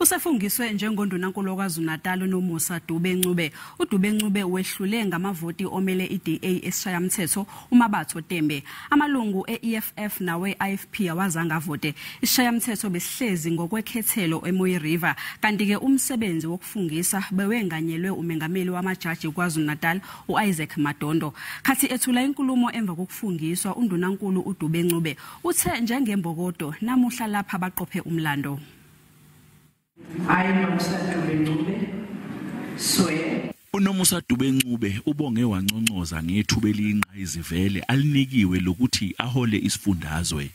Usefungiswe njengo Ndunankulu waKwaZulu Natal Nomusa Dube-Ncube. Dube-Ncube wehlule ngamavoti omele iDA esishayamthetho Mabatho Tembe. Amalungu eEFF nawe IFP awazange avote. Isishayamthetho besihlezi ngokwekhethelo Mooi River. Kanti ke umsebenzi wokufungisa bewenganyelwe umengameli wamajaji KwaZulu Natal Isaac Madondo. Khathi ethula inkulumo emva kokufungiswa Ndunankulu Dube-Ncube uthe njengembokodo namuhla lapha baqophe umlando. I Nomusa Dube-Ncube swear. Nomusa Dube-Ncube ubonge wanconcoza ngethuba elinqa izivele alinikiwe lokuthi ahole isifundazwe.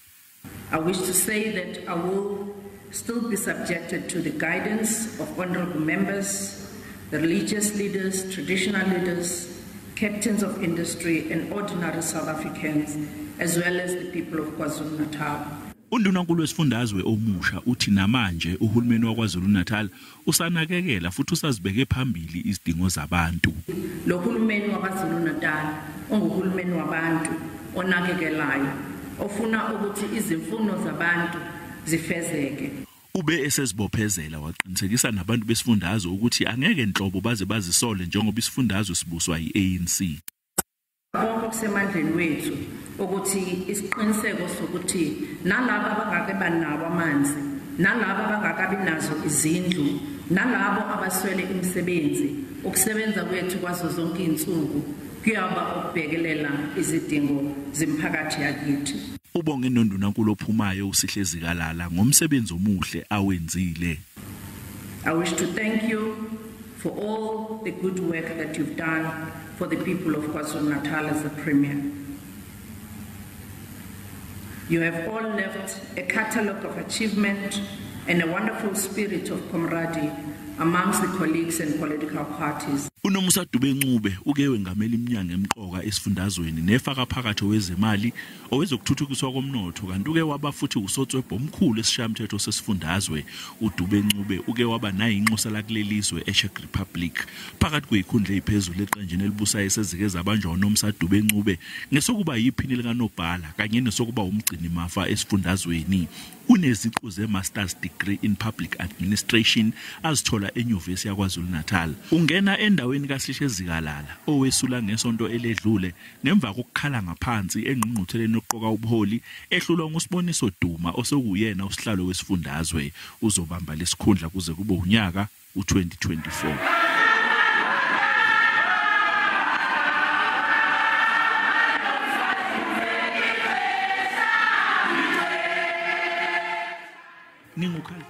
I wish to say that I will still be subjected to the guidance of honorable members, the religious leaders, traditional leaders, captains of industry and ordinary South Africans, as well as the people of KwaZulu Natal. Ndunankulu wesifundazwe omusha uthi namanje uhulumeni waKwaZulu Natal usanakekela futhi usazibeke phambili izidingo zabantu. Lo hulumeni waKwaZulu Natal unguhulumeni wabantu onakekelayo ofuna ukuthi izimfuno zabantu zifezeke. Ube esesibophezela waqinisekisa nabantu besifundazwe ukuthi angeke inhlobo baze bazisole njengoba isifundazwe sibuswa yiANC. Konke kusemandleni wethu ukuthi isiqiniseko sokuthi nalabo abangake banawo amanzi, nalabo abangakabi nazo izindlu, nalabo abaswele imisebenzi, ukusebenza kwethu kwazo zonke insuku kuyaba ukubhekelela izidingo zomphakathi yakithi. Ubonge noNdunankulu ophumayo usihlezi kalala ngomsebenzi omuhle awenzile. I wish to thank you for all the good work that you've done for the people of KwaZulu Natal as a premier. You have all left a catalogue of achievement and a wonderful spirit of camaraderie amongst the colleagues and political parties. Nomusa Dube-Ncube ukewengameli iminyango emqoka esifundazweni nefaka phakathi wezemali owezokuthuthukiswa komnotho kanti uke waba futhi usotswebho omkhulu esishayamthetho sesifundazwe. Dube-Ncube uke waba nayo inxusa lakulelizwe eCzech Republic phakathi kwezikhundla eziphezulu eqenjini elibusayo esezike zabanjwa uNomusa Dube-Ncube ngesokuba yiphini likaNobhala kanye nesokuba umgcini mafa esifundazweni. Uneziqu ze-Master's Degree in Public Administration azithola eNyuvesi yaKwaZulu Natal. Ungena endaweni kaSishezikalala owesula ngesonto eledlule ngemva kokukhala ngaphansi engqungqutheleni yokuqoka ubuholi ehlulwa ngusiboniso Duma osokuyena usihlalo wesifundazwe. Uzobamba lesikhundla kuze kube unyaka u2024. Ningukhala